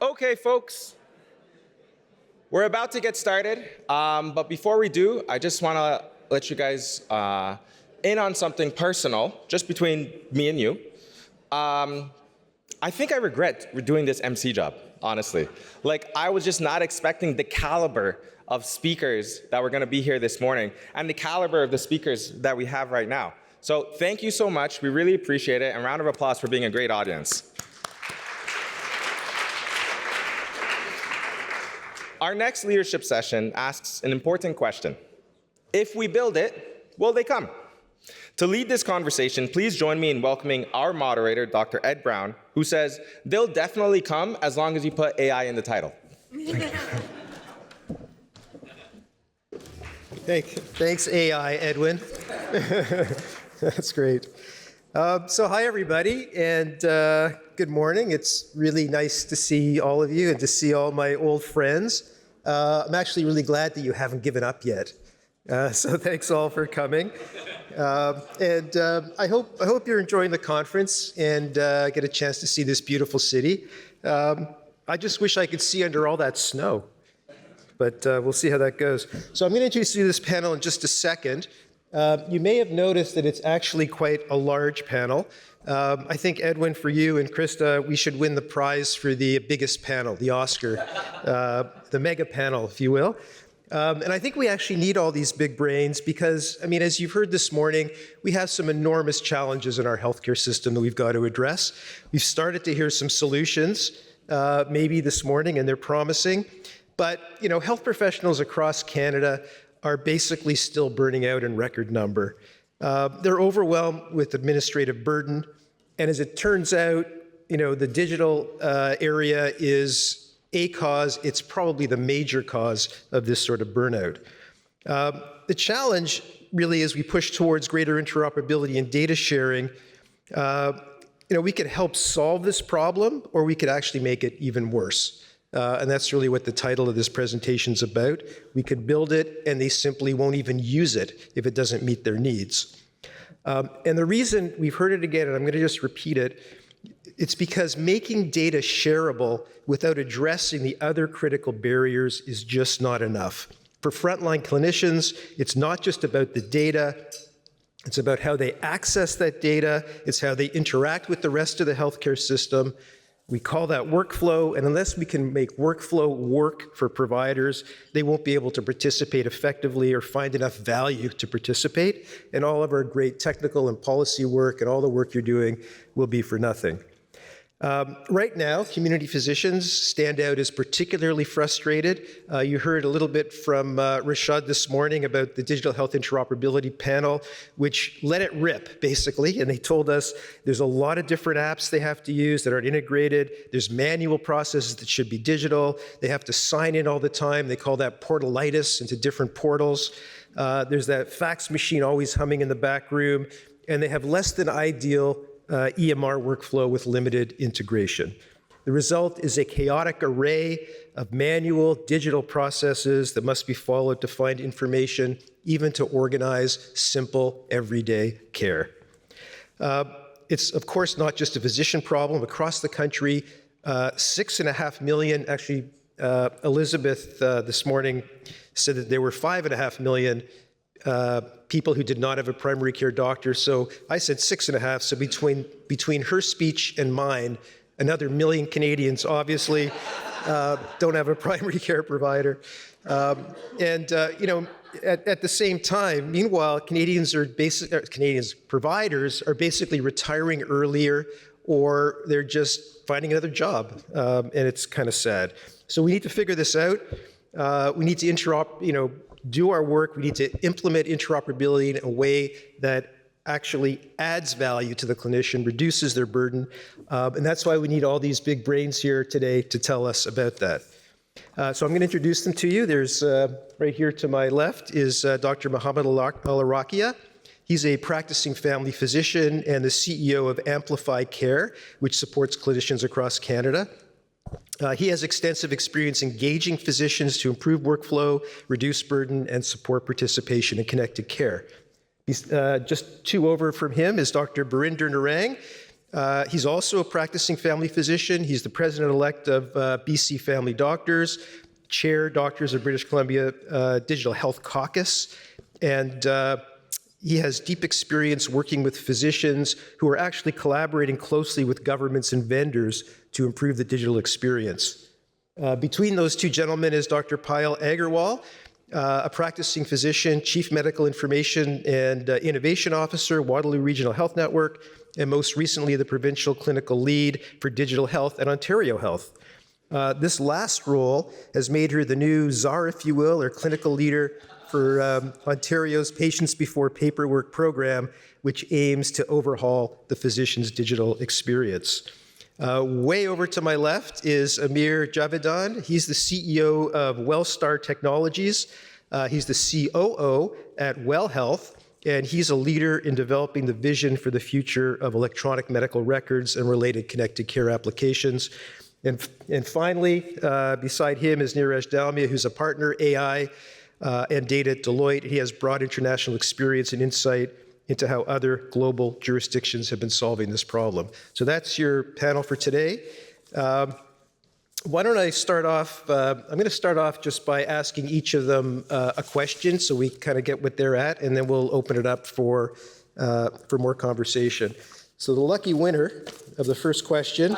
Okay, folks, we're about to get started, but before we do, I just want to let you guys in on something personal, just between me and you. I think I regret doing this MC job, honestly. Like, I was just not expecting the caliber of speakers that were going to be here this morning and the caliber of the speakers that we have right now. So thank you so much. We really appreciate it, and round of applause for being a great audience. Our next leadership session asks an important question. If we build it, will they come? To lead this conversation, please join me in welcoming our moderator, Dr. Ed Brown, who says, they'll definitely come as long as you put AI in the title. Thanks, AI, Edwin. That's great. So hi, everybody, and good morning. It's really nice to see all of you and to see all my old friends. I'm actually really glad that you haven't given up yet. So thanks all for coming. I hope you're enjoying the conference and get a chance to see this beautiful city. I just wish I could see under all that snow, but we'll see how that goes. So I'm going to introduce you to this panel in just a second. You may have noticed that it's actually quite a large panel. I think, Edwin, for you and Krista, we should win the prize for the biggest panel, the Oscar, the mega panel, if you will. And I think we actually need all these big brains because, I mean, as you've heard this morning, we have some enormous challenges in our healthcare system that we've got to address. We've started to hear some solutions, maybe this morning, and they're promising. But, you know, health professionals across Canada are basically still burning out in record number. They're overwhelmed with administrative burden. And as it turns out, you know, the digital area is a cause. It's probably the major cause of this sort of burnout. The challenge really is we push towards greater interoperability and data sharing. You know, we could help solve this problem, or we could actually make it even worse. And that's really what the title of this presentation is about. We could build it, and they simply won't even use it if it doesn't meet their needs. And the reason, we've heard it again, and I'm going to just repeat it, it's because making data shareable without addressing the other critical barriers is just not enough. For frontline clinicians, it's not just about the data, it's about how they access that data, it's how they interact with the rest of the healthcare system. We call that workflow, and unless we can make workflow work for providers, they won't be able to participate effectively or find enough value to participate, and all of our great technical and policy work and all the work you're doing will be for nothing. Right now, community physicians stand out as particularly frustrated. You heard a little bit from Rashad this morning about the Digital Health Interoperability Panel, which let it rip, basically, and they told us there's a lot of different apps they have to use that aren't integrated. There's manual processes that should be digital. They have to sign in all the time. They call that portalitis into different portals. There's that fax machine always humming in the back room, and they have less than ideal EMR workflow with limited integration. The result is a chaotic array of manual digital processes that must be followed to find information, even to organize simple everyday care. It's, of course, not just a physician problem. Across the country, 6.5 million, actually, Elizabeth this morning said that there were 5.5 million people who did not have a primary care doctor. So I said 6.5. So between her speech and mine, another million Canadians obviously don't have a primary care provider. You know, at the same time, meanwhile, providers are basically retiring earlier, or they're just finding another job, and it's kind of sad. So we need to figure this out. We need to do our work. We need to implement interoperability in a way that actually adds value to the clinician, reduces their burden, and that's why we need all these big brains here today to tell us about that. So I'm going to introduce them to you. There's, right here to my left is Dr. Mohamed Alarakhia. He's a practicing family physician and the CEO of Amplify Care, which supports clinicians across Canada. He has extensive experience engaging physicians to improve workflow, reduce burden, and support participation in connected care. Just two over from him is Dr. Birinder Narang. He's also a practicing family physician. He's the president-elect of BC Family Doctors, chair Doctors of British Columbia Digital Health Caucus, and he has deep experience working with physicians who are actually collaborating closely with governments and vendors to improve the digital experience. Between those two gentlemen is Dr. Payal Agarwal, a practicing physician, Chief Medical Information and Innovation Officer, Waterloo Regional Health Network, and most recently the Provincial Clinical Lead for Digital Health at Ontario Health. This last role has made her the new czar, if you will, or clinical leader for Ontario's Patients Before Paperwork program, which aims to overhaul the physician's digital experience. Way over to my left is Amir Javidan. He's the CEO of Wellstar Technologies. He's the COO at Well Health, and he's a leader in developing the vision for the future of electronic medical records and related connected care applications. And finally, beside him is Niraj Dalmia, who's a partner, AI, and data at Deloitte. He has broad international experience and insight into how other global jurisdictions have been solving this problem. So that's your panel for today. Why don't I start off, I'm going to start off just by asking each of them a question so we kind of get what they're at, and then we'll open it up for more conversation. So the lucky winner of the first question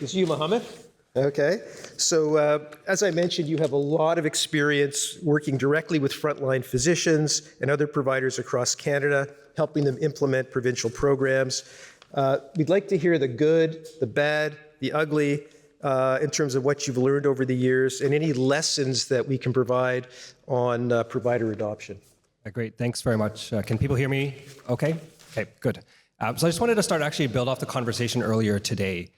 is you, Mohamed. Okay. So as I mentioned, you have a lot of experience working directly with frontline physicians and other providers across Canada, helping them implement provincial programs. We'd like to hear the good, the bad, the ugly, in terms of what you've learned over the years and any lessons that we can provide on provider adoption. Great, thanks very much. Can people hear me okay? Okay, good. So I just wanted to start actually build off the conversation earlier today.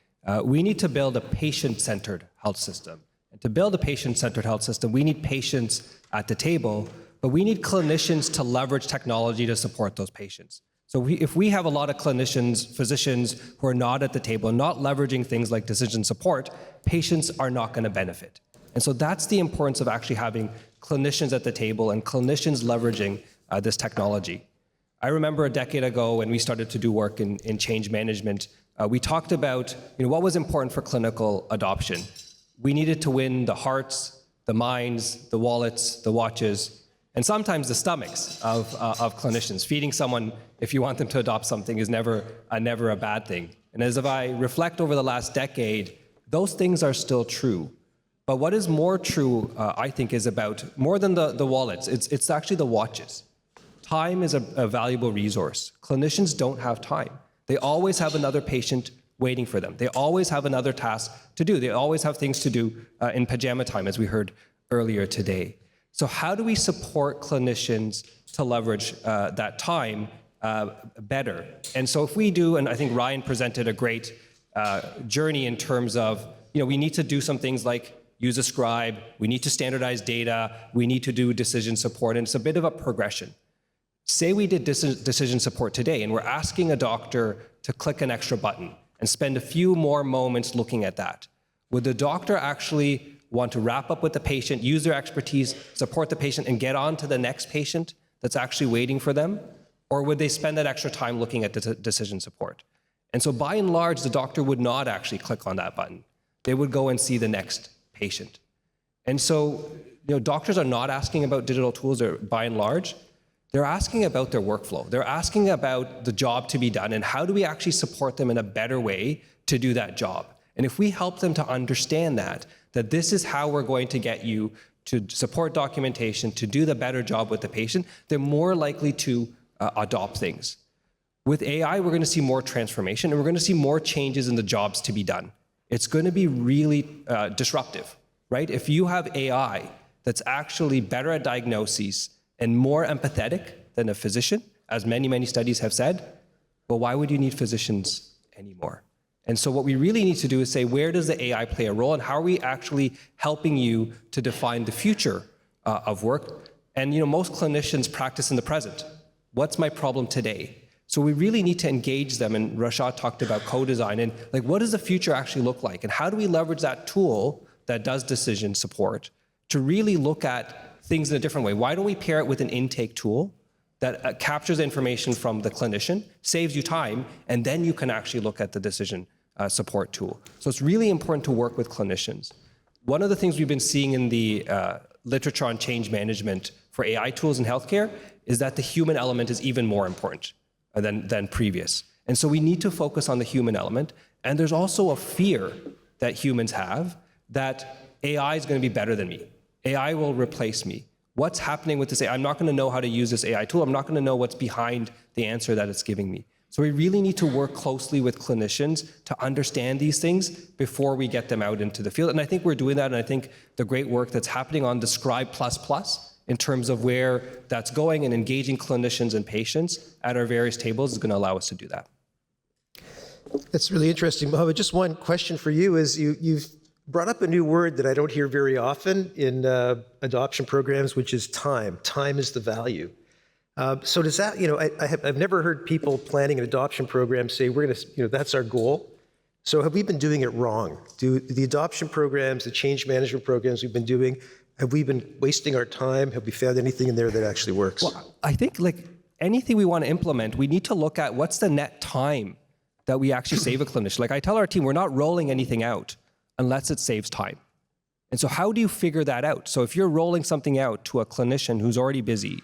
We need to build a patient-centered health system. And to build a patient-centered health system, we need patients at the table, but we need clinicians to leverage technology to support those patients. So if we have a lot of clinicians, physicians who are not at the table, not leveraging things like decision support, patients are not going to benefit. And so that's the importance of actually having clinicians at the table and clinicians leveraging this technology. I remember a decade ago when we started to do work in change management, we talked about what was important for clinical adoption. We needed to win the hearts, the minds, the wallets, the watches, and sometimes the stomachs of clinicians. Feeding someone, if you want them to adopt something, is never a bad thing. And as if I reflect over the last decade, those things are still true. But what is more true, I think, is about more than the wallets. It's actually the watches. Time is a valuable resource. Clinicians don't have time. They always have another patient waiting for them. They always have another task to do. They always have things to do in pajama time, as we heard earlier today. So how do we support clinicians to leverage that time better? And so if we do, and I think Ryan presented a great journey in terms of, we need to do some things like use a scribe, we need to standardize data, we need to do decision support, and it's a bit of a progression. Say we did decision support today and we're asking a doctor to click an extra button and spend a few more moments looking at that. Would the doctor actually want to wrap up with the patient, use their expertise, support the patient, and get on to the next patient that's actually waiting for them? Or would they spend that extra time looking at the decision support? And so by and large, the doctor would not actually click on that button. They would go and see the next patient. And so doctors are not asking about digital tools, or by and large. They're asking about their workflow. They're asking about the job to be done and how do we actually support them in a better way to do that job. And if we help them to understand that this is how we're going to get you to support documentation, to do the better job with the patient, they're more likely to adopt things. With AI, we're going to see more transformation and we're going to see more changes in the jobs to be done. It's going to be really disruptive, right? If you have AI that's actually better at diagnoses and more empathetic than a physician, as many, many studies have said, well, why would you need physicians anymore? And so what we really need to do is say, where does the AI play a role and how are we actually helping you to define the future of work? And most clinicians practice in the present. What's my problem today? So we really need to engage them, and Rashad talked about co-design, and what does the future actually look like? And how do we leverage that tool that does decision support to really look at things in a different way? Why don't we pair it with an intake tool that captures information from the clinician, saves you time, and then you can actually look at the decision support tool. So it's really important to work with clinicians. One of the things we've been seeing in the literature on change management for AI tools in healthcare is that the human element is even more important than previous. And so we need to focus on the human element. And there's also a fear that humans have that AI is going to be better than me. AI will replace me. What's happening with this AI? I'm not going to know how to use this AI tool. I'm not going to know what's behind the answer that it's giving me. So we really need to work closely with clinicians to understand these things before we get them out into the field. And I think we're doing that, and I think the great work that's happening on the Scribe++ in terms of where that's going and engaging clinicians and patients at our various tables is going to allow us to do that. That's really interesting. Mohamed, just one question for you is you've brought up a new word that I don't hear very often in adoption programs, which is time. Time is the value. So does that, I've never heard people planning an adoption program say, we're going to, that's our goal. So have we been doing it wrong? Do the adoption programs, the change management programs we've been doing, have we been wasting our time? Have we found anything in there that actually works? Well, I think like anything we want to implement, we need to look at what's the net time that we actually save a clinician. Like I tell our team, we're not rolling anything out unless it saves time. And so how do you figure that out? So if you're rolling something out to a clinician who's already busy,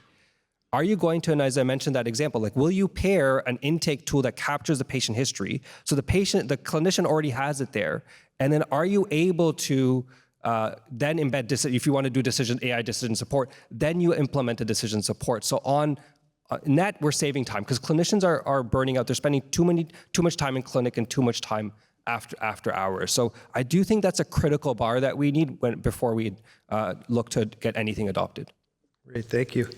are you going to, and as I mentioned that example, like will you pair an intake tool that captures the patient history, so the clinician already has it there, and then are you able to then embed, if you want to do AI decision support, then you implement a decision support. So on net, we're saving time because clinicians are burning out. They're spending too much time in clinic and too much time after hours. So I do think that's a critical bar that we need before we look to get anything adopted. Great, thank you.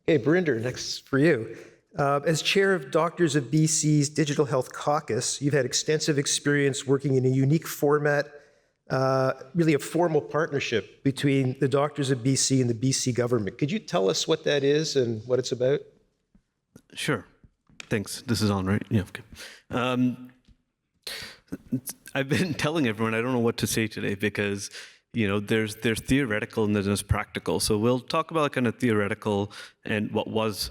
Okay, Birinder, next for you. As chair of Doctors of BC's Digital Health Caucus, you've had extensive experience working in a unique format, really a formal partnership between the Doctors of BC and the BC government. Could you tell us what that is and what it's about? Sure. Thanks. This is on, right? Yeah, okay. I've been telling everyone I don't know what to say today because there's theoretical and there's practical. So we'll talk about kind of theoretical and what was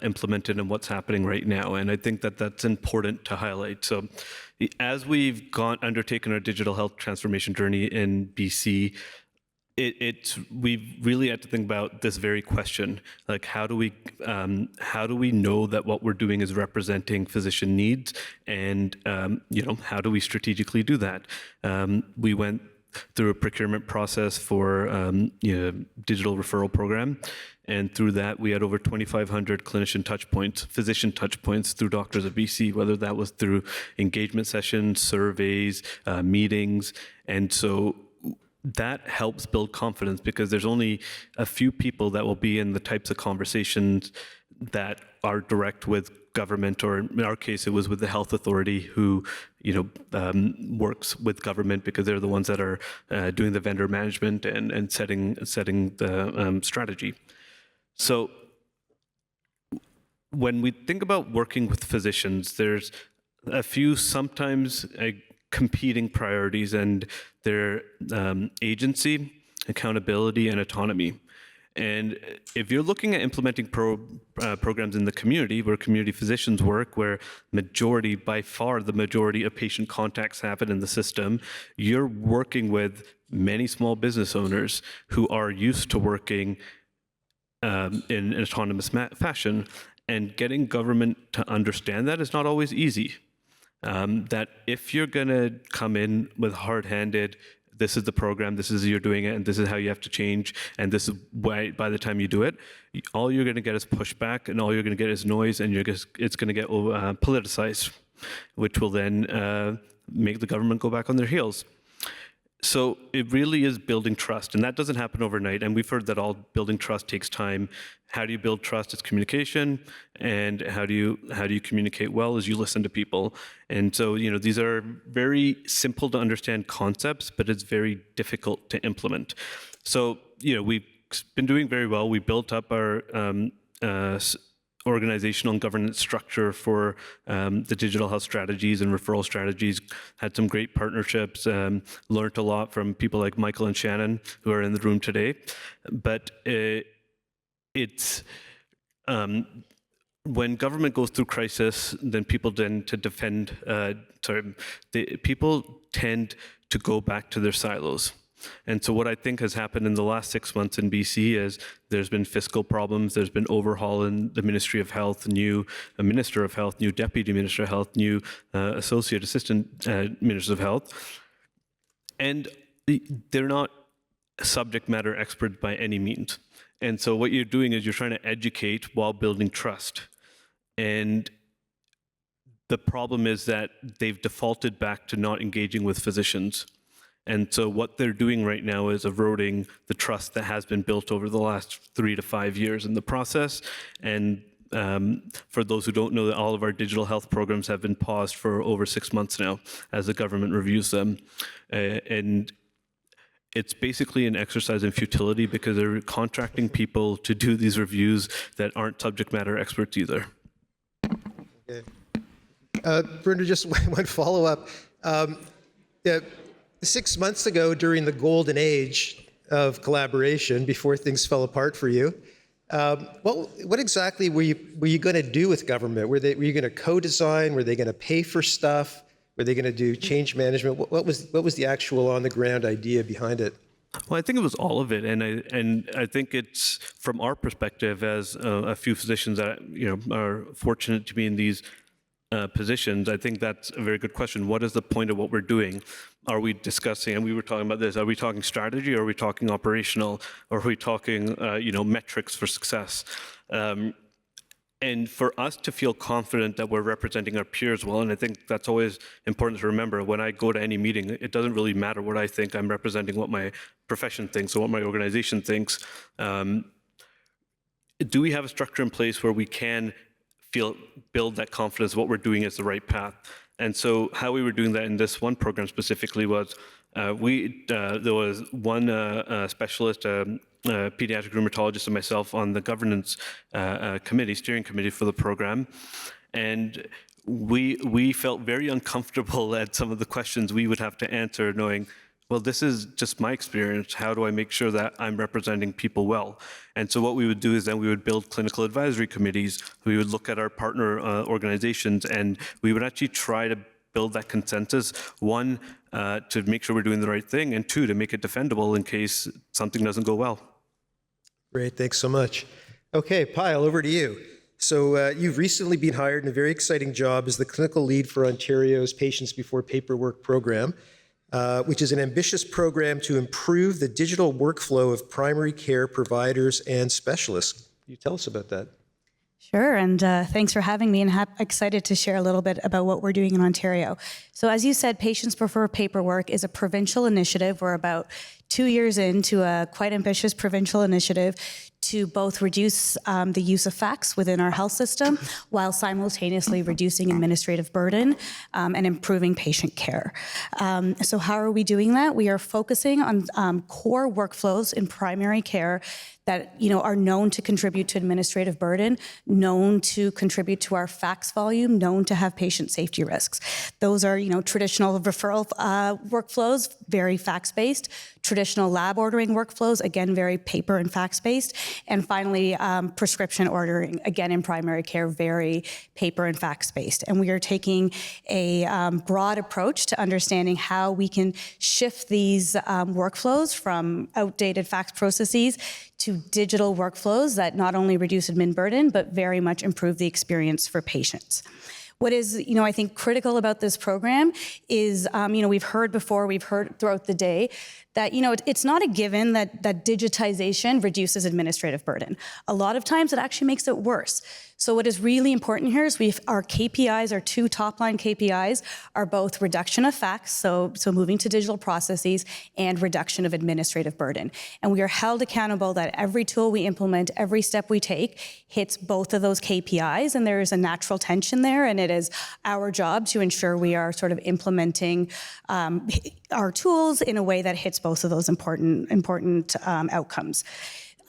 implemented and what's happening right now. And I think that that's important to highlight. So as we've undertaken our digital health transformation journey in BC, we've really had to think about this very question, like how do we know that what we're doing is representing physician needs, and how do we strategically do that? We went through a procurement process for digital referral program, and through that we had over 2,500 clinician touchpoints, physician touchpoints through Doctors of BC, whether that was through engagement sessions, surveys, meetings, and so that helps build confidence because there's only a few people that will be in the types of conversations that are direct with government, or in our case, it was with the health authority who, works with government because they're the ones that are doing the vendor management and setting the strategy. So when we think about working with physicians, there's a few sometimes competing priorities, and their agency, accountability, and autonomy. And if you're looking at implementing programs in the community where community physicians work, where by far the majority of patient contacts happen in the system, you're working with many small business owners who are used to working in an autonomous fashion, and getting government to understand that is not always easy. That if you're going to come in with hard-handed, this is the program, this is you're doing it, and this is how you have to change, and this is why by the time you do it, all you're going to get is pushback, and all you're going to get is noise, and it's going to get politicized, which will then make the government go back on their heels. So it really is building trust, and that doesn't happen overnight. And we've heard that all building trust takes time. How do you build trust? It's communication, and how do you communicate well? Is you listen to people. And so these are very simple to understand concepts, but it's very difficult to implement. So we've been doing very well. We built up our organizational and governance structure for the digital health strategies and referral strategies, had some great partnerships, learned a lot from people like Michael and Shannon, who are in the room today. But it's when government goes through crisis, then people tend to people tend to go back to their silos. And so what I think has happened in the last 6 months in BC is there's been fiscal problems, there's been overhaul in the Ministry of Health, new Minister of Health, new Deputy Minister of Health, new Associate Assistant Ministers of Health. And they're not subject matter experts by any means. And so what you're doing is you're trying to educate while building trust. And the problem is that they've defaulted back to not engaging with physicians. And so what they're doing right now is eroding the trust that has been built over the last 3 to 5 years in the process. And for those who don't know, that all of our digital health programs have been paused for over 6 months now as the government reviews them. And it's basically an exercise in futility because they're contracting people to do these reviews that aren't subject matter experts either. Okay. Birinder, just one follow-up. 6 months ago, during the golden age of collaboration, before things fell apart for you, what exactly were you going to do with government? Were you going to co-design? Were they going to pay for stuff? Were they going to do change management? What was the actual on-the-ground idea behind it? Well, I think it was all of it, and I think it's from our perspective as a few physicians that are fortunate to be in these positions. I think that's a very good question. What is the point of what we're doing? Are we discussing, and we were talking about this, are we talking strategy, or are we talking operational, or are we talking metrics for success? And for us to feel confident that we're representing our peers well, and I think that's always important to remember, when I go to any meeting, it doesn't really matter what I think, I'm representing what my profession thinks or what my organization thinks. Do we have a structure in place where we can build that confidence what we're doing is the right path? And so how we were doing that in this one program specifically was there was one specialist, pediatric rheumatologist, and myself on the governance steering committee for the program. And we felt very uncomfortable at some of the questions we would have to answer, knowing, well, this is just my experience. How do I make sure that I'm representing people well? And so what we would do is then we would build clinical advisory committees. We would look at our partner organizations, and we would actually try to build that consensus, one, to make sure we're doing the right thing, and two, to make it defendable in case something doesn't go well. Great, thanks so much. Okay, Payal, over to you. So you've recently been hired in a very exciting job as the clinical lead for Ontario's Patients Before Paperwork program, which is an ambitious program to improve the digital workflow of primary care providers and specialists. Can you tell us about that? Sure, and thanks for having me, and excited to share a little bit about what we're doing in Ontario. So as you said, Patients Prefer Paperwork is a provincial initiative. We're about 2 years into a quite ambitious provincial initiative to both reduce the use of fax within our health system while simultaneously reducing administrative burden and improving patient care. So how are we doing that? We are focusing on core workflows in primary care that are known to contribute to administrative burden, known to contribute to our fax volume, known to have patient safety risks. Those are traditional referral workflows, very fax-based, traditional lab ordering workflows, again, very paper and fax-based, and finally, prescription ordering, again, in primary care, very paper and fax-based. And we are taking a broad approach to understanding how we can shift these workflows from outdated fax processes to digital workflows that not only reduce admin burden, but very much improve the experience for patients. What is, I think critical about this program is, we've heard throughout the day that, it's not a given that digitization reduces administrative burden. A lot of times it actually makes it worse. So what is really important here is our KPIs, our two top-line KPIs, are both reduction of fax, so moving to digital processes, and reduction of administrative burden. And we are held accountable that every tool we implement, every step we take, hits both of those KPIs, and there is a natural tension there, and it is our job to ensure we are sort of implementing our tools in a way that hits both of those important outcomes.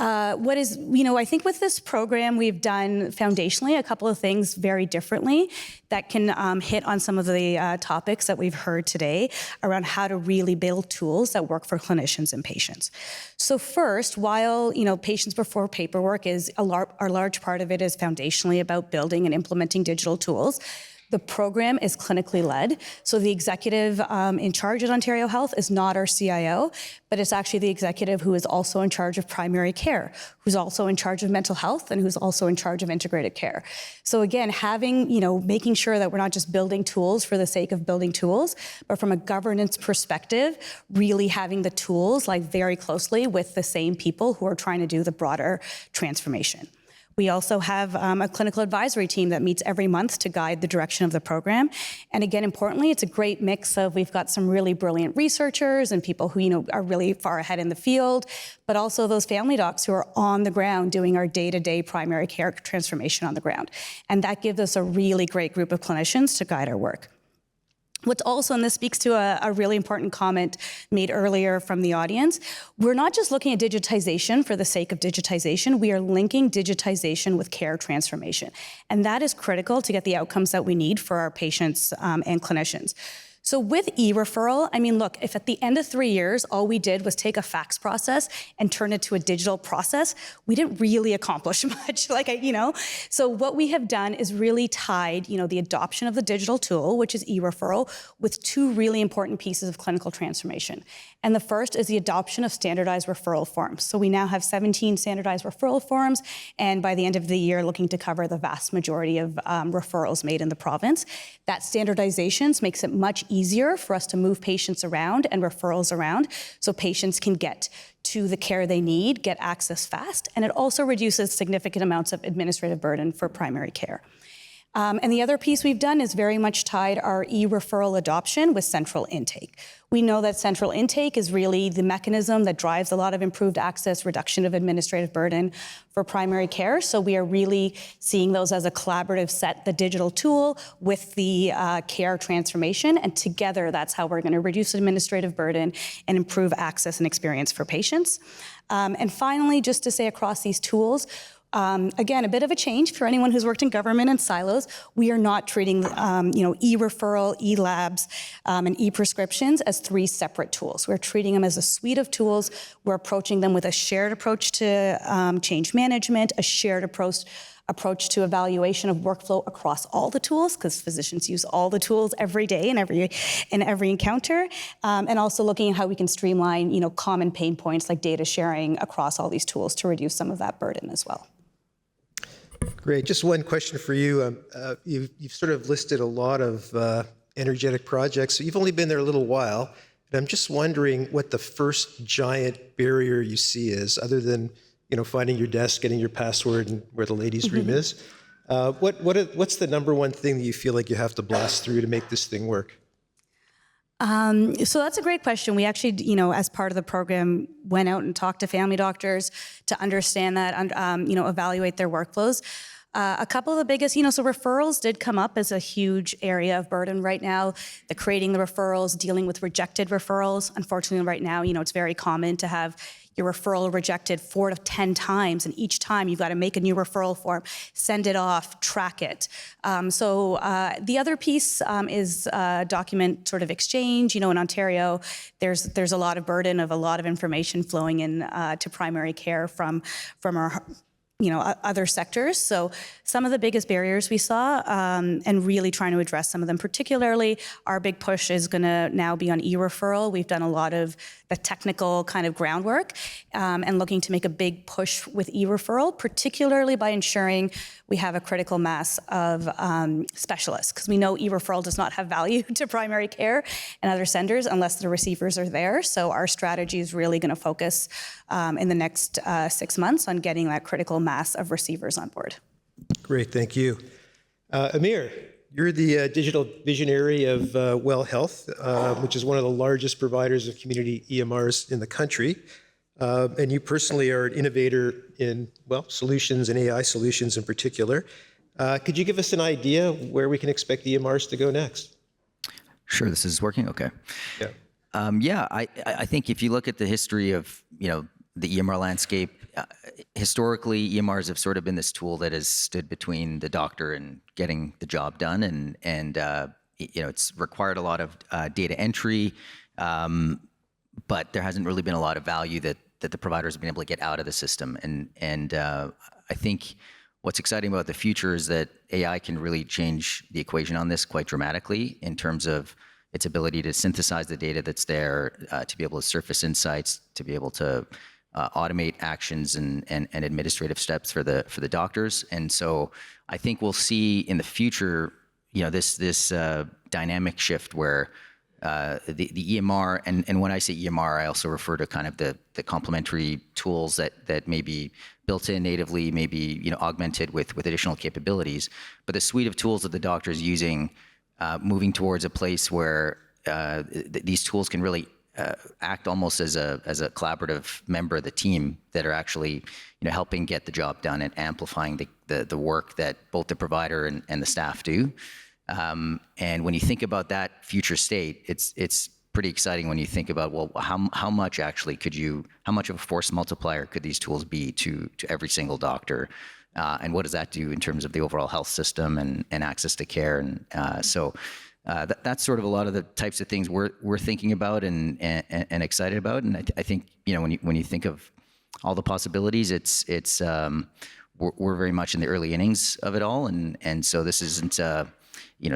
I think with this program, we've done foundationally a couple of things very differently that can hit on some of the topics that we've heard today around how to really build tools that work for clinicians and patients. So first, while, patients before paperwork is a large part of it is foundationally about building and implementing digital tools, the program is clinically led. So the executive in charge at Ontario Health is not our CIO, but it's actually the executive who is also in charge of primary care, who's also in charge of mental health, and who's also in charge of integrated care. So again, making sure that we're not just building tools for the sake of building tools, but from a governance perspective, really having the tools very closely with the same people who are trying to do the broader transformation. We also have a clinical advisory team that meets every month to guide the direction of the program. And again, importantly, it's a great mix of, we've got some really brilliant researchers and people who, are really far ahead in the field, but also those family docs who are on the ground doing our day-to-day primary care transformation on the ground. And that gives us a really great group of clinicians to guide our work. What's also, and this speaks to a really important comment made earlier from the audience, we're not just looking at digitization for the sake of digitization, we are linking digitization with care transformation. And that is critical to get the outcomes that we need for our patients and clinicians. So with e-referral, look, if at the end of 3 years, all we did was take a fax process and turn it to a digital process, we didn't really accomplish much, So what we have done is really tied, the adoption of the digital tool, which is e-referral, with two really important pieces of clinical transformation. And the first is the adoption of standardized referral forms. So we now have 17 standardized referral forms, and by the end of the year, looking to cover the vast majority of referrals made in the province. That standardization makes it much easier for us to move patients around and referrals around so patients can get to the care they need, get access fast, and it also reduces significant amounts of administrative burden for primary care. And the other piece we've done is very much tied our e-referral adoption with central intake. We know that central intake is really the mechanism that drives a lot of improved access, reduction of administrative burden for primary care. So we are really seeing those as a collaborative set, the digital tool with the care transformation. And together, that's how we're going to reduce administrative burden and improve access and experience for patients. And finally, just to say across these tools, again, a bit of a change for anyone who's worked in government and silos. We are not treating, e-referral, e-labs, and e-prescriptions as three separate tools. We're treating them as a suite of tools. We're approaching them with a shared approach to change management, a shared approach to evaluation of workflow across all the tools, because physicians use all the tools every day in every encounter, and also looking at how we can streamline, common pain points like data sharing across all these tools to reduce some of that burden as well. Great. Just one question for you. You've sort of listed a lot of energetic projects. So you've only been there a little while. And I'm just wondering what the first giant barrier you see is, other than finding your desk, getting your password, and where the ladies' room is. What's the number one thing that you feel like you have to blast through to make this thing work? So that's a great question. We actually, as part of the program, went out and talked to family doctors to understand that, evaluate their workflows. A couple of the biggest, so referrals did come up as a huge area of burden right now. The creating the referrals, dealing with rejected referrals. Unfortunately, right now, it's very common to have your referral rejected 4 to 10 times, and each time you've got to make a new referral form, send it off, track it. So the other piece is document sort of exchange. In Ontario, there's a lot of burden of a lot of information flowing in to primary care from our other sectors. So some of the biggest barriers we saw, and really trying to address some of them, particularly our big push is going to now be on e-referral. We've done a lot of the technical kind of groundwork and looking to make a big push with e-referral, particularly by ensuring we have a critical mass of specialists, because we know e-referral does not have value to primary care and other centers unless the receivers are there. So our strategy is really going to focus in the next 6 months on getting that critical mass of receivers on board. Great, thank you. Amir, you're the digital visionary of Well Health, which is one of the largest providers of community EMRs in the country. And you personally are an innovator in, solutions and AI solutions in particular. Could you give us an idea where we can expect EMRs to go next? Sure, this is working? Okay. Yeah. I think if you look at the history of, the EMR landscape. Historically, EMRs have sort of been this tool that has stood between the doctor and getting the job done, and it's required a lot of data entry, but there hasn't really been a lot of value that the providers have been able to get out of the system. And I think what's exciting about the future is that AI can really change the equation on this quite dramatically in terms of its ability to synthesize the data that's there, to be able to surface insights, to be able to automate actions and administrative steps for the doctors. And so I think we'll see in the future, this dynamic shift where the EMR, and when I say EMR, I also refer to kind of the complementary tools that may be built in natively, maybe augmented with additional capabilities. But the suite of tools that the doctor is using, moving towards a place where these tools can really act almost as a collaborative member of the team that are actually helping get the job done and amplifying the work that both the provider and the staff do. And when you think about that future state, it's pretty exciting when you think about, well, how much actually how much of a force multiplier could these tools be to every single doctor? And what does that do in terms of the overall health system and access to care? And so that's sort of a lot of the types of things we're thinking about and excited about. And I think when you think of all the possibilities, we're very much in the early innings of it all. And so this isn't.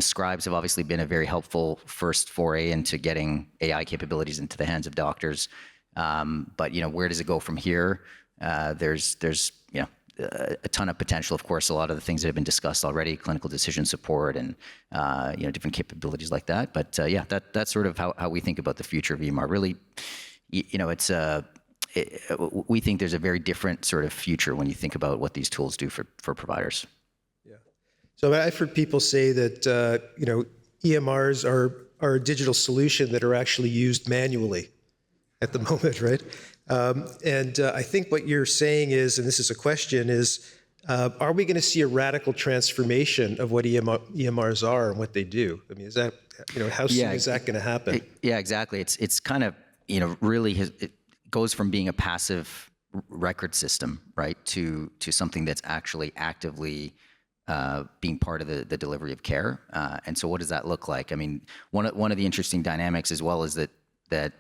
Scribes have obviously been a very helpful first foray into getting AI capabilities into the hands of doctors. But where does it go from here? There's a ton of potential. Of course, a lot of the things that have been discussed already, clinical decision support and different capabilities like that. But that's sort of how we think about the future of EMR. Really, we think there's a very different sort of future when you think about what these tools do for providers. So I've heard people say that EMRs are a digital solution that are actually used manually at the moment, right? And I think what you're saying is, and this is a question, is are we going to see a radical transformation of what EMRs are and what they do? I mean, is that how soon is that going to happen? Yeah, exactly. It's kind of really it goes from being a passive record system, right, to something that's actually actively being part of the delivery of care. And so what does that look like? I mean, one of the interesting dynamics as well is that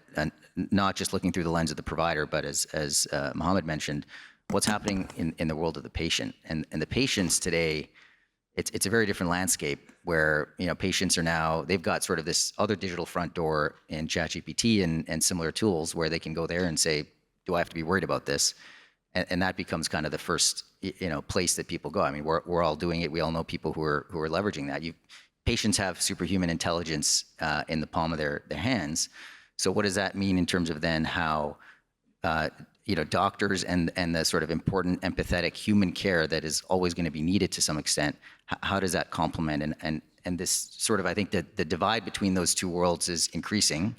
not just looking through the lens of the provider, but as Mohamed mentioned, what's happening in the world of the patient. And the patients today, it's a very different landscape where patients are now, they've got sort of this other digital front door in ChatGPT and similar tools where they can go there and say, do I have to be worried about this? And that becomes kind of the first place that people go. I mean, we're all doing it. We all know people who are leveraging that. Patients have superhuman intelligence in the palm of their hands. So what does that mean in terms of then how doctors and the sort of important empathetic human care that is always going to be needed to some extent? How does that complement? And this sort of, I think that the divide between those two worlds is increasing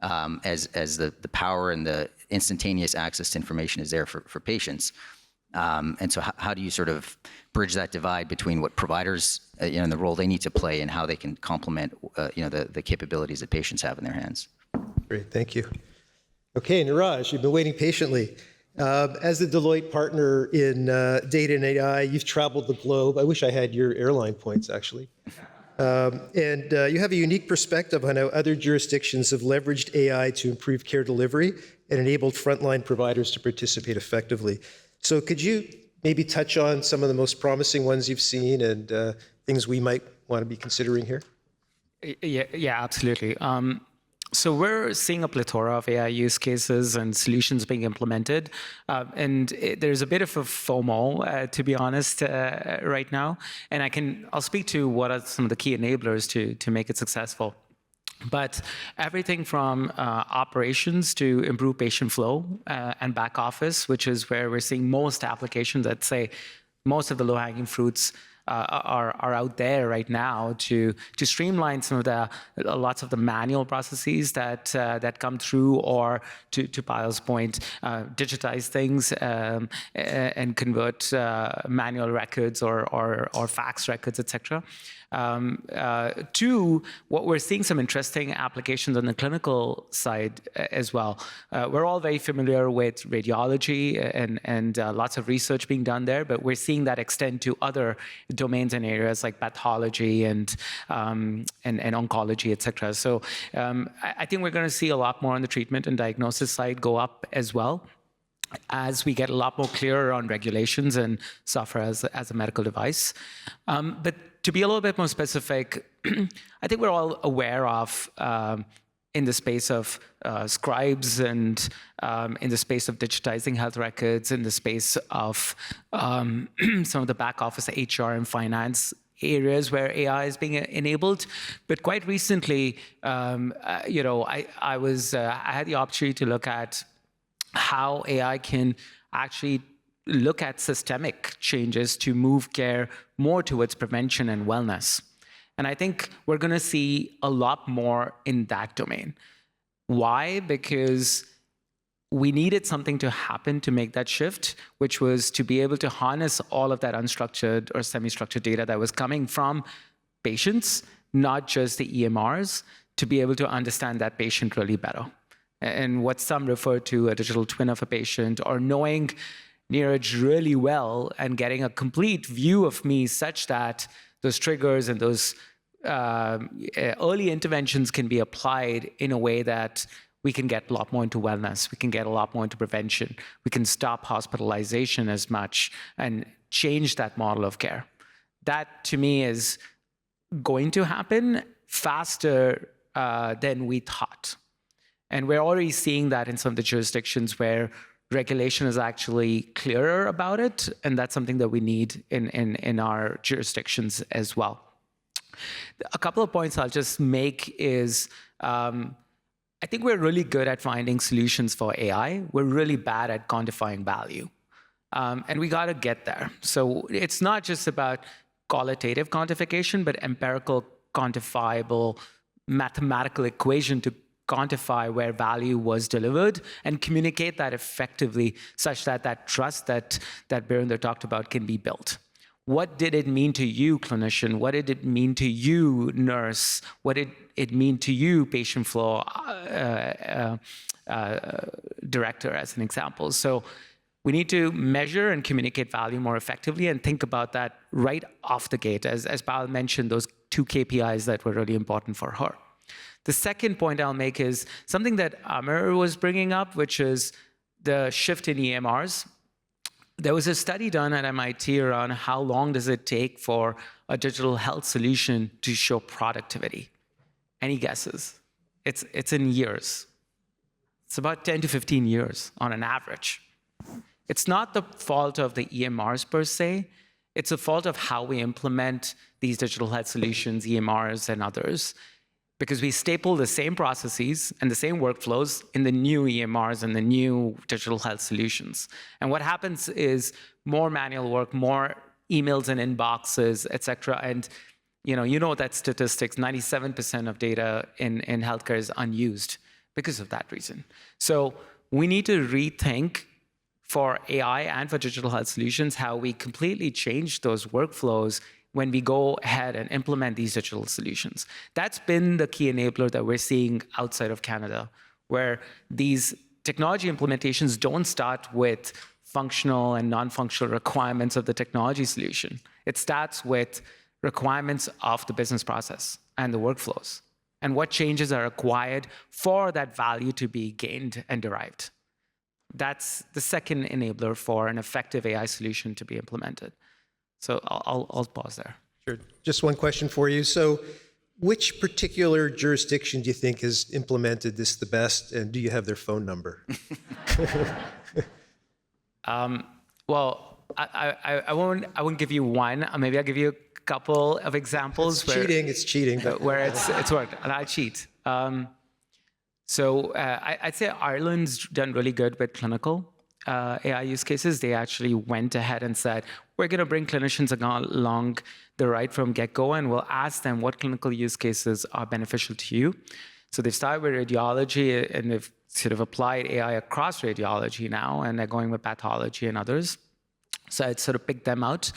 as the power and the instantaneous access to information is there for patients. And so how do you sort of bridge that divide between what providers, and the role they need to play and how they can complement, the capabilities that patients have in their hands? Great, thank you. Okay, Niraj, you've been waiting patiently. As the Deloitte partner in data and AI, you've traveled the globe. I wish I had your airline points, actually. And you have a unique perspective on how other jurisdictions have leveraged AI to improve care delivery and enabled frontline providers to participate effectively. So could you maybe touch on some of the most promising ones you've seen and things we might want to be considering here? Yeah, absolutely. So we're seeing a plethora of AI use cases and solutions being implemented. There's a bit of a FOMO, to be honest, right now. And I'll speak to what are some of the key enablers to make it successful. But everything from operations to improve patient flow and back office, which is where we're seeing most applications, I'd say most of the low-hanging fruits are out there right now to streamline lots of the manual processes that come through, or to Payal's point, digitize things and convert manual records or fax records, etc. Two, what we're seeing some interesting applications on the clinical side as well. We're all very familiar with radiology and lots of research being done there, but we're seeing that extend to other domains and areas like pathology and oncology, et cetera. So I think we're going to see a lot more on the treatment and diagnosis side go up as well, as we get a lot more clearer on regulations and software as a medical device. But to be a little bit more specific, I think we're all aware of, in the space of scribes and in the space of digitizing health records, in the space of some of the back office HR and finance areas where AI is being enabled. But quite recently, I had the opportunity to look at how AI can actually look at systemic changes to move care more towards prevention and wellness. And I think we're going to see a lot more in that domain. Why? Because we needed something to happen to make that shift, which was to be able to harness all of that unstructured or semi-structured data that was coming from patients, not just the EMRs, to be able to understand that patient really better. And what some refer to a digital twin of a patient, or knowing Niraj really well and getting a complete view of me such that those triggers and those early interventions can be applied in a way that we can get a lot more into wellness, we can get a lot more into prevention, we can stop hospitalization as much and change that model of care. That, to me, is going to happen faster than we thought. And we're already seeing that in some of the jurisdictions where regulation is actually clearer about it, and that's something that we need in our jurisdictions as well. A couple of points I'll just make is, I think we're really good at finding solutions for AI. We're really bad at quantifying value. And we got to get there. So it's not just about qualitative quantification, but empirical, quantifiable, mathematical equation to quantify where value was delivered and communicate that effectively such that that trust that Birinder talked about can be built. What did it mean to you, clinician? What did it mean to you, nurse? What did it mean to you, patient flow director, as an example? So we need to measure and communicate value more effectively and think about that right off the gate. As Payal mentioned, those 2 KPIs that were really important for her. The second point I'll make is something that Amir was bringing up, which is the shift in EMRs. There was a study done at MIT around how long does it take for a digital health solution to show productivity. Any guesses? It's in years. It's about 10 to 15 years on an average. It's not the fault of the EMRs per se. It's a fault of how we implement these digital health solutions, EMRs and others, because we staple the same processes and the same workflows in the new EMRs and the new digital health solutions. And what happens is more manual work, more emails and inboxes, et cetera. And you know that statistics, 97% of data in healthcare is unused because of that reason. So we need to rethink for AI and for digital health solutions how we completely change those workflows when we go ahead and implement these digital solutions. That's been the key enabler that we're seeing outside of Canada, where these technology implementations don't start with functional and non-functional requirements of the technology solution. It starts with requirements of the business process and the workflows, and what changes are required for that value to be gained and derived. That's the second enabler for an effective AI solution to be implemented. So I'll pause there. Sure. Just one question for you. So which particular jurisdiction do you think has implemented this the best, and do you have their phone number? Well, I won't give you one. Maybe I'll give you a couple of examples. It's cheating. Where it's worked, and I cheat. So I'd say Ireland's done really good with clinical AI use cases. They actually went ahead and said, we're going to bring clinicians along the right from get-go, and we'll ask them what clinical use cases are beneficial to you. So they've started with radiology, and they've sort of applied AI across radiology now, and they're going with pathology and others. So I'd sort of pick them out.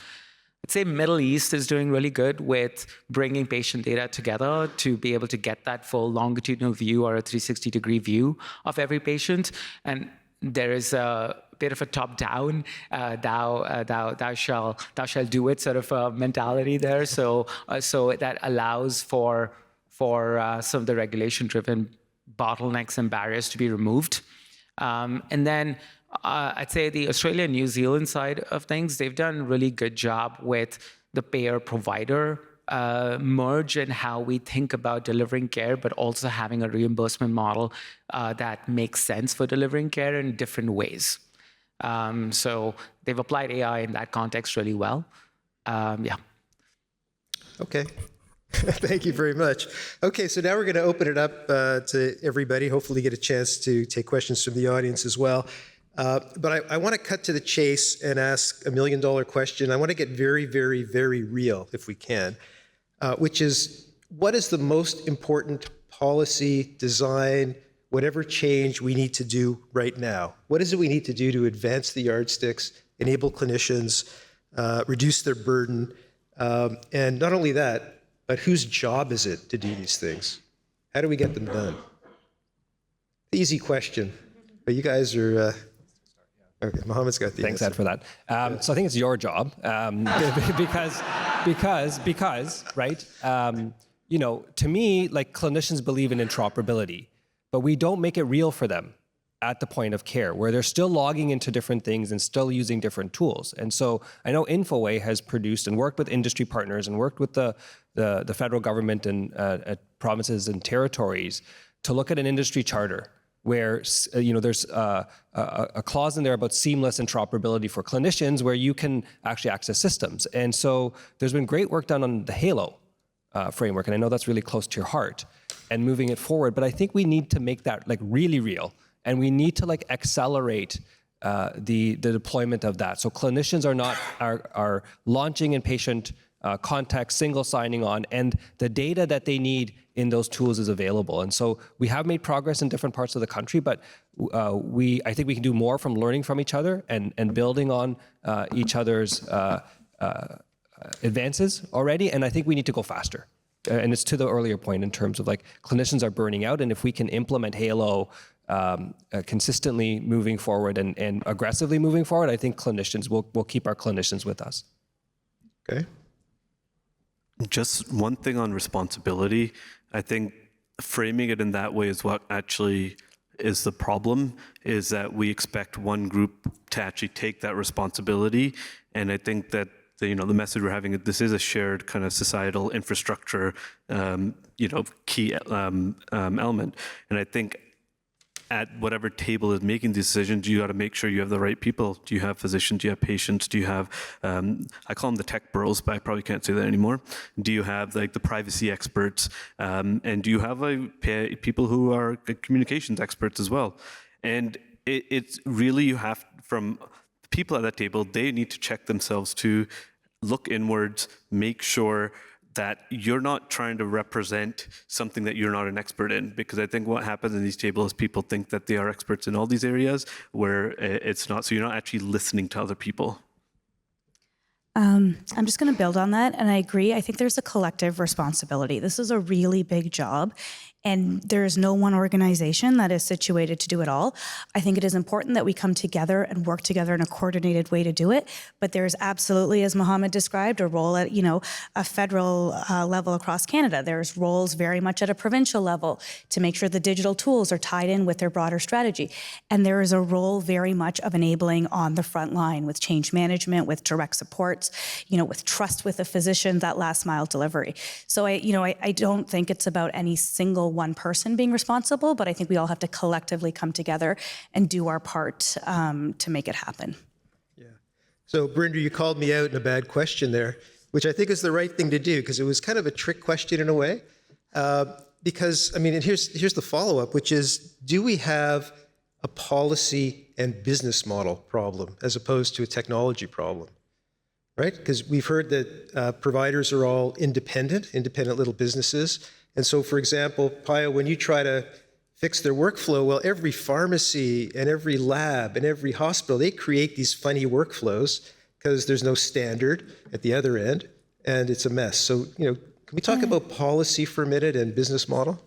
I'd say Middle East is doing really good with bringing patient data together to be able to get that full longitudinal view or a 360-degree view of every patient. And there is a bit of a top-down, thou shall do it sort of mentality there. So that allows for some of the regulation-driven bottlenecks and barriers to be removed. And then I'd say the Australia and New Zealand side of things, they've done a really good job with the payer-provider merge and how we think about delivering care, but also having a reimbursement model that makes sense for delivering care in different ways. So they've applied AI in that context really well. Yeah. Okay. Thank you very much. Okay, so now we're going to open it up to everybody, hopefully get a chance to take questions from the audience as well. But I want to cut to the chase and ask $1 million question. I want to get very, very, very real, if we can, which is, what is the most important policy, design, whatever change we need to do right now? What is it we need to do to advance the yardsticks, enable clinicians, reduce their burden, and not only that, but whose job is it to do these things? How do we get them done? Easy question, but you guys are... Okay, Mohamed's got the Thanks, answer. Ed, for that. So I think it's your job because right? You know, to me, like, clinicians believe in interoperability, but we don't make it real for them at the point of care, where they're still logging into different things and still using different tools. And so I know Infoway has produced and worked with industry partners and worked with the federal government and provinces and territories to look at an industry charter where there's a clause in there about seamless interoperability for clinicians where you can actually access systems. And so there's been great work done on the HALO framework, and I know that's really close to your heart, and moving it forward. But I think we need to make that like really real, and we need to like accelerate the deployment of that. So clinicians are launching in patient context, single signing on, and the data that they need in those tools is available. And so we have made progress in different parts of the country, but I think we can do more from learning from each other and building on each other's advances already. And I think we need to go faster. And it's to the earlier point in terms of like clinicians are burning out, and if we can implement HALO consistently moving forward and aggressively moving forward, I think clinicians will keep our clinicians with us. Okay. Just one thing on responsibility. I think framing it in that way is what actually is the problem, is that we expect one group to actually take that responsibility. And I think that the message we're having, this is a shared kind of societal infrastructure, key element. And I think at whatever table is making decisions, you got to make sure you have the right people. Do you have physicians? Do you have patients? Do you have, I call them the tech bros, but I probably can't say that anymore. Do you have like the privacy experts? And do you have people who are communications experts as well? And it's really, you have, from people at that table, they need to check themselves to look inwards, make sure that you're not trying to represent something that you're not an expert in. Because I think what happens in these tables, people think that they are experts in all these areas where it's not. So you're not actually listening to other people. I'm just going to build on that, and I agree. I think there's a collective responsibility. This is a really big job, and there is no one organization that is situated to do it all. I think it is important that we come together and work together in a coordinated way to do it, but there's absolutely, as Mohamed described, a role at a federal level across Canada. There's roles very much at a provincial level to make sure the digital tools are tied in with their broader strategy. And there is a role very much of enabling on the front line with change management, with direct supports, with trust with the physician, that last mile delivery. So I don't think it's about any single one person being responsible, but I think we all have to collectively come together and do our part to make it happen. Yeah. So Birinder, you called me out in a bad question there, which I think is the right thing to do, because it was kind of a trick question in a way. Because, and here's the follow-up, which is, do we have a policy and business model problem as opposed to a technology problem? Right? Because we've heard that providers are all independent little businesses. And so, for example, Payal, when you try to fix their workflow, well, every pharmacy and every lab and every hospital, they create these funny workflows because there's no standard at the other end, and it's a mess. So, can we talk about policy for a minute and business model?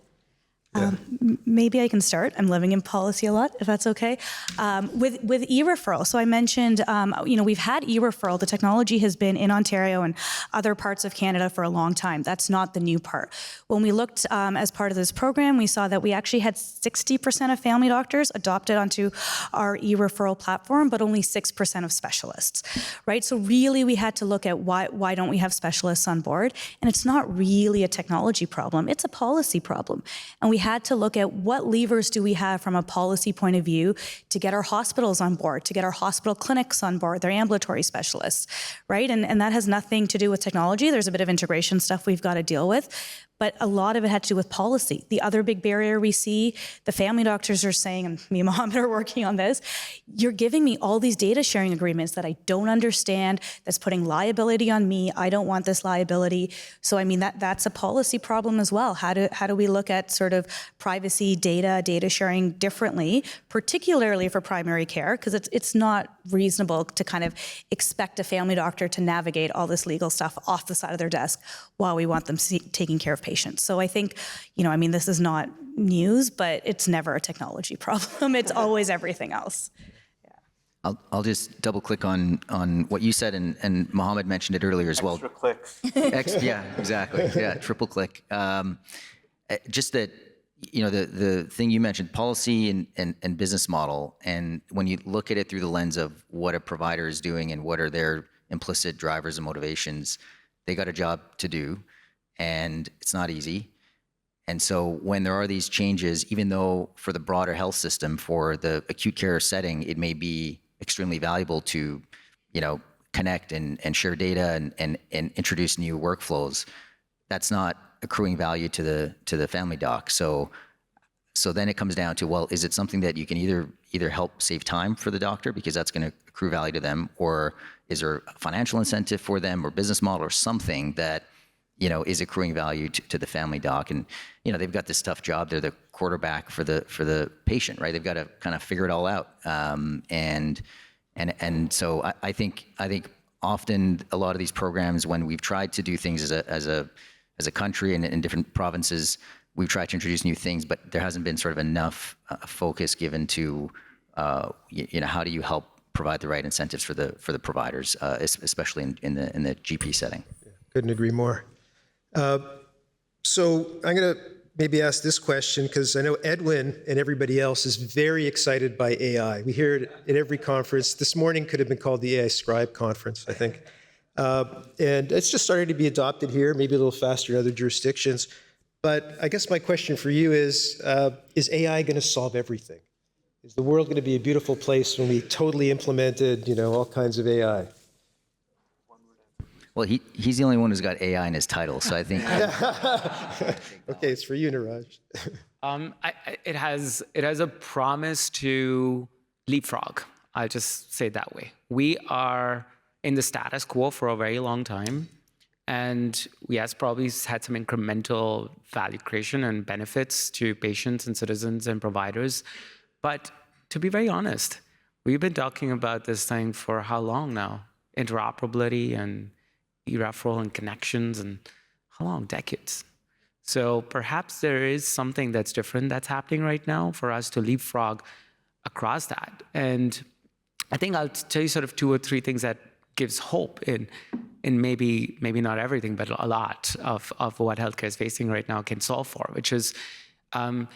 Maybe I can start. I'm living in policy a lot, if that's okay. With e-referral, so I mentioned, we've had e-referral. The technology has been in Ontario and other parts of Canada for a long time. That's not the new part. When we looked as part of this program, we saw that we actually had 60% of family doctors adopted onto our e-referral platform, but only 6% of specialists, right? So really we had to look at why don't we have specialists on board? And it's not really a technology problem, it's a policy problem. And we had to look at what levers do we have from a policy point of view to get our hospitals on board, to get our hospital clinics on board, their ambulatory specialists, right? And that has nothing to do with technology. There's a bit of integration stuff we've got to deal with, but a lot of it had to do with policy. The other big barrier we see, the family doctors are saying, and me and Mohamed are working on this, you're giving me all these data sharing agreements that I don't understand, that's putting liability on me. I don't want this liability. So I mean, that's a policy problem as well. How do we look at sort of privacy, data sharing differently, particularly for primary care, because it's not reasonable to kind of expect a family doctor to navigate all this legal stuff off the side of their desk while we want them taking care of patients. So I think, this is not news, but it's never a technology problem. It's always everything else. Yeah. I'll just double click on what you said, and Mohamed mentioned it earlier as well. Extra clicks. Yeah, exactly. Yeah, triple click. Just that, the thing you mentioned, policy and business model, and when you look at it through the lens of what a provider is doing and what are their implicit drivers and motivations, they got a job to do, and it's not easy. And so when there are these changes, even though for the broader health system, for the acute care setting, it may be extremely valuable to, connect and share data and introduce new workflows, that's not accruing value to the family doc. So then it comes down to, well, is it something that you can either help save time for the doctor because that's going to accrue value to them, or is there a financial incentive for them or business model or something that is accruing value to the family doc? And they've got this tough job. They're the quarterback for the patient, right? They've got to kind of figure it all out. And so I think often a lot of these programs, when we've tried to do things as a country and in different provinces, we've tried to introduce new things, but there hasn't been sort of enough focus given to how do you help provide the right incentives for the providers, especially in the GP setting. Couldn't agree more. So I'm going to maybe ask this question, because I know Edwin and everybody else is very excited by AI. We hear it at every conference. This morning could have been called the AI Scribe Conference, I think. And it's just starting to be adopted here, maybe a little faster in other jurisdictions. But I guess my question for you is AI going to solve everything? Is the world going to be a beautiful place when we totally implemented, all kinds of AI? Well, he's the only one who's got AI in his title, so I think. Okay, it's for you, Niraj. It has a promise to leapfrog. I'll just say it that way. We are in the status quo for a very long time, and yes, probably had some incremental value creation and benefits to patients and citizens and providers. But to be very honest, we've been talking about this thing for how long now? Interoperability and e-referral and connections, and how long? Decades. So perhaps there is something that's different that's happening right now for us to leapfrog across that. And I think I'll tell you sort of 2 or 3 things that gives hope in maybe not everything, but a lot of what healthcare is facing right now can solve for, which is AI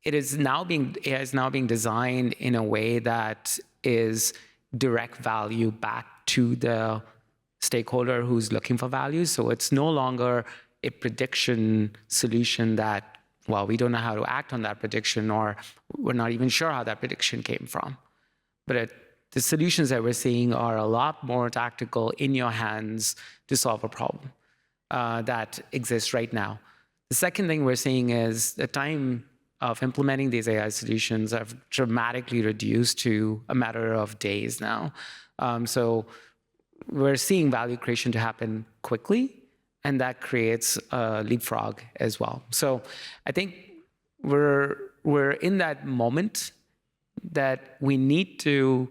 is now being designed in a way that is direct value back to the stakeholder who's looking for value. So it's no longer a prediction solution that, well, we don't know how to act on that prediction, or we're not even sure how that prediction came from. But the solutions that we're seeing are a lot more tactical, in your hands to solve a problem that exists right now. The second thing we're seeing is the time of implementing these AI solutions have dramatically reduced to a matter of days now. So we're seeing value creation to happen quickly, and that creates a leapfrog as well. So I think we're in that moment that we need to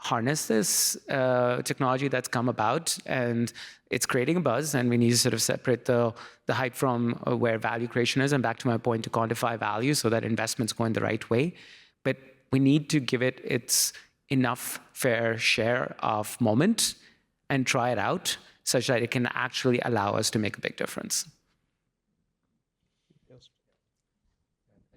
harness this technology that's come about, and it's creating a buzz, and we need to sort of separate the hype from where value creation is, and back to my point, to quantify value so that investments go in the right way. But we need to give it its enough fair share of moment and try it out such that it can actually allow us to make a big difference.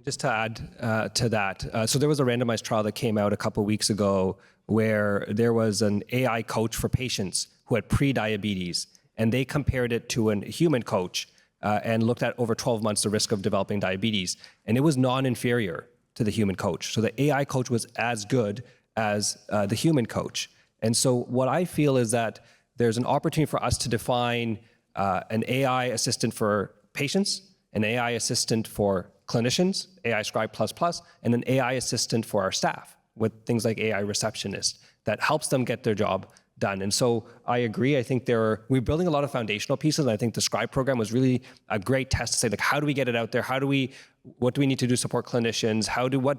Just to add to that, so there was a randomized trial that came out a couple weeks ago where there was an AI coach for patients who had pre-diabetes, and they compared it to a human coach and looked at over 12 months the risk of developing diabetes, and it was non-inferior to the human coach. So the AI coach was as good as the human coach. And so what I feel is that there's an opportunity for us to define an AI assistant for patients, an AI assistant for clinicians, AI Scribe++, and an AI assistant for our staff with things like AI Receptionist that helps them get their job done. And so I agree. I think we're building a lot of foundational pieces, and I think the Scribe program was really a great test to say, like, how do we get it out there? What do we need to do to support clinicians?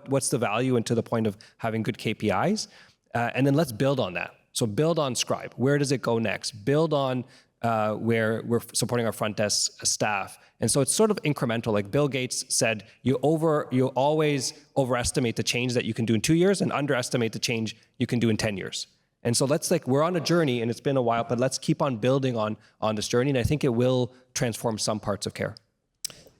What's the value, and to the point of having good KPIs? And then let's build on that. So build on Scribe. Where does it go next? Build on where we're supporting our front desk staff. And so it's sort of incremental. Like Bill Gates said, you always overestimate the change that you can do in 2 years and underestimate the change you can do in 10 years. And so we're on a journey, and it's been a while, but let's keep on building on this journey. And I think it will transform some parts of care.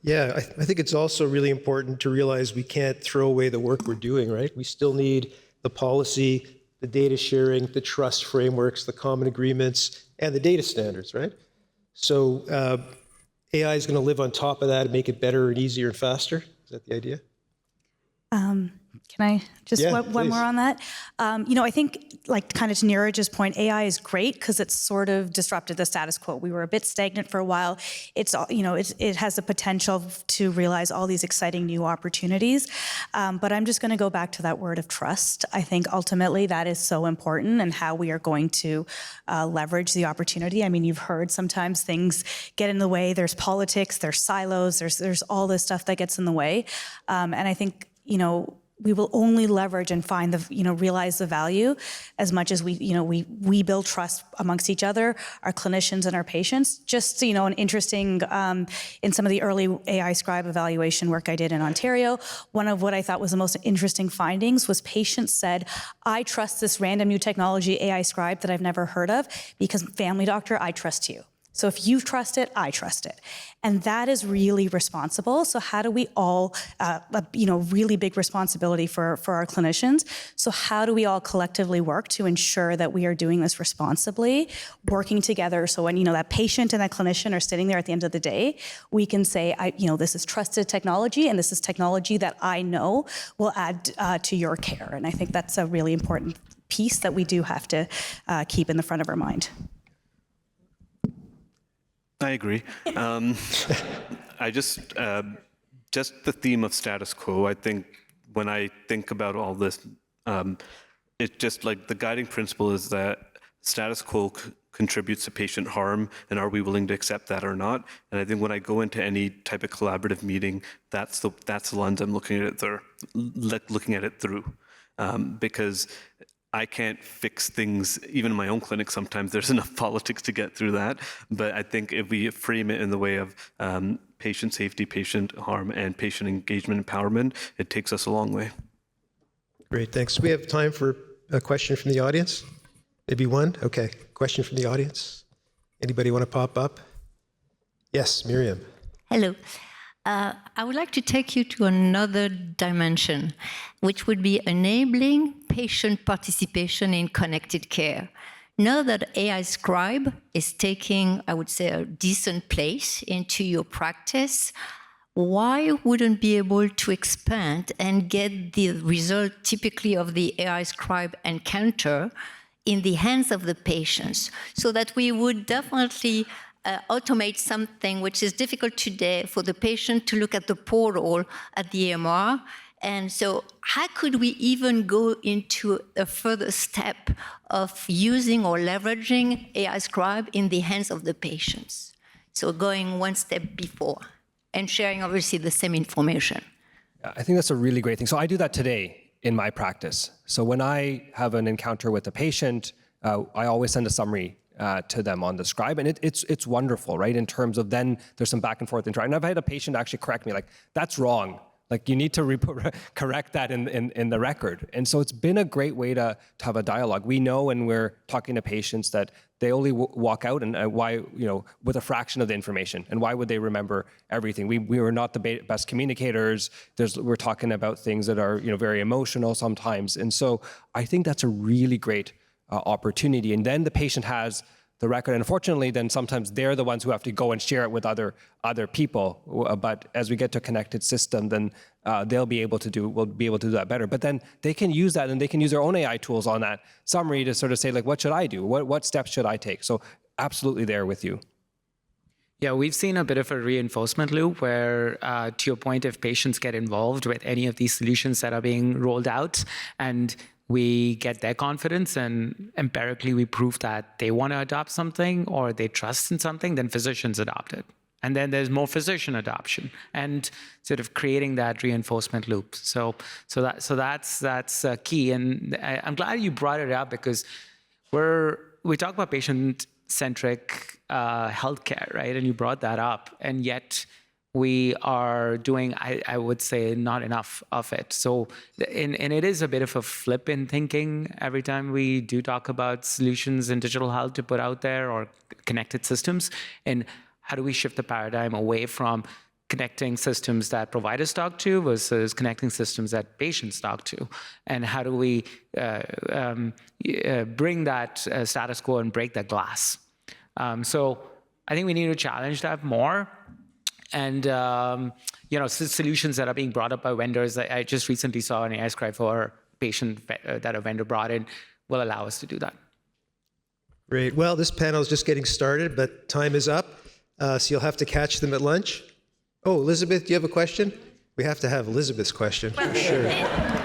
Yeah, I think it's also really important to realize we can't throw away the work we're doing, right? We still need the policy, the data sharing, the trust frameworks, the common agreements, and the data standards, right? So AI is going to live on top of that and make it better and easier and faster. Is that the idea? Can I just one please. more on that? I think, like, kind of to Niraj's point, AI is great because it's sort of disrupted the status quo. We were a bit stagnant for a while. It has the potential to realize all these exciting new opportunities. But I'm just going to go back to that word of trust. I think ultimately that is so important, and how we are going to leverage the opportunity. I mean, you've heard sometimes things get in the way. There's politics, there's silos, there's all this stuff that gets in the way. And I think, we will only leverage and find realize the value as much as we build trust amongst each other, our clinicians and our patients. Just, an interesting, in some of the early AI Scribe evaluation work I did in Ontario, one of what I thought was the most interesting findings was patients said, I trust this random new technology, AI Scribe, that I've never heard of, because family doctor, I trust you. So if you trust it, I trust it. And that is really responsible. So how do we all, really big responsibility for our clinicians. So how do we all collectively work to ensure that we are doing this responsibly, working together? So when, that patient and that clinician are sitting there at the end of the day, we can say, this is trusted technology, and this is technology that I know will add to your care. And I think that's a really important piece that we do have to keep in the front of our mind. I agree. I just the theme of status quo. I think when I think about all this, it's just like the guiding principle is that status quo contributes to patient harm, and are we willing to accept that or not? And I think when I go into any type of collaborative meeting, that's the lens I'm looking at it through, because I can't fix things, even in my own clinic. Sometimes there's enough politics to get through that. But I think if we frame it in the way of patient safety, patient harm, and patient engagement empowerment, it takes us a long way. Great, thanks. We have time for a question from the audience. Maybe one? Okay, question from the audience. Anybody want to pop up? Yes, Miriam. Hello. I would like to take you to another dimension, which would be enabling patient participation in connected care. Now that AI Scribe is taking, I would say, a decent place into your practice, why wouldn't be able to expand and get the result typically of the AI Scribe encounter in the hands of the patients, so that we would definitely automate something which is difficult today for the patient to look at the portal at the EMR. And so how could we even go into a further step of using or leveraging AI Scribe in the hands of the patients? So going one step before and sharing obviously the same information. I think that's a really great thing. So I do that today in my practice. So when I have an encounter with a patient, I always send a summary to them on the scribe, and it's wonderful, right? In terms of then there's some back and forth interaction. And I've had a patient actually correct me, like, that's wrong. Like, you need to correct that in the record. And so it's been a great way to have a dialogue. We know when we're talking to patients that they only walk out and why, with a fraction of the information. And why would they remember everything? We were not the best communicators. We're talking about things that are, very emotional sometimes. And so I think that's a really great opportunity. And then the patient has the record. And unfortunately, then sometimes they're the ones who have to go and share it with other people. But as we get to a connected system, then we'll be able to do that better. But then they can use that, and they can use their own AI tools on that summary to sort of say, like, what should I do? What steps should I take? So absolutely there with you. Yeah, we've seen a bit of a reinforcement loop where, to your point, if patients get involved with any of these solutions that are being rolled out, and we get their confidence and empirically we prove that they want to adopt something or they trust in something, then physicians adopt it. And then there's more physician adoption and sort of creating that reinforcement loop. So that's key. And I'm glad you brought it up, because we talk about patient-centric healthcare, right? And you brought that up, and yet we are doing, I would say, not enough of it. So, and it is a bit of a flip in thinking every time we do talk about solutions in digital health to put out there, or connected systems. And how do we shift the paradigm away from connecting systems that providers talk to versus connecting systems that patients talk to? And how do we bring that status quo and break that glass? So I think we need to challenge that more. And solutions that are being brought up by vendors. I just recently saw an AI scribe for a patient that a vendor brought in will allow us to do that. Great. Well, this panel is just getting started, but time is up. So you'll have to catch them at lunch. Oh, Elizabeth, do you have a question? We have to have Elizabeth's question, for sure.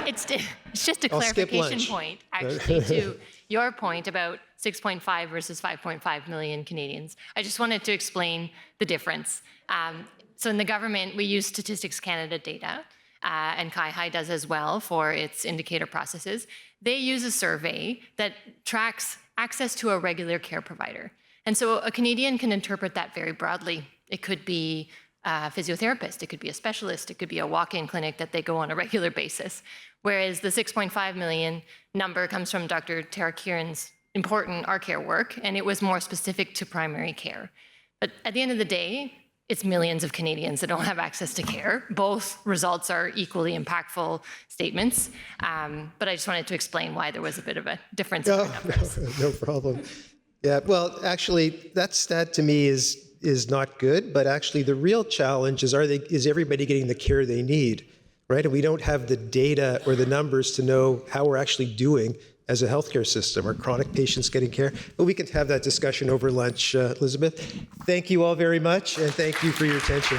It's just a clarification point, actually, to your point about 6.5 versus 5.5 million Canadians. I just wanted to explain the difference. So in the government, we use Statistics Canada data, and CIHI does as well for its indicator processes. They use a survey that tracks access to a regular care provider. And so a Canadian can interpret that very broadly. It could be a physiotherapist, it could be a specialist, it could be a walk-in clinic that they go on a regular basis. Whereas the 6.5 million number comes from Dr. Tara Kieran's important R-Care work, and it was more specific to primary care. But at the end of the day, it's millions of Canadians that don't have access to care. Both results are equally impactful statements. But I just wanted to explain why there was a bit of a difference in the numbers. No problem. Yeah, well, actually, that stat to me is not good, but actually the real challenge is everybody getting the care they need, right? And we don't have the data or the numbers to know how we're actually doing as a healthcare system. Are chronic patients getting care? But we can have that discussion over lunch, Elizabeth. Thank you all very much, and thank you for your attention.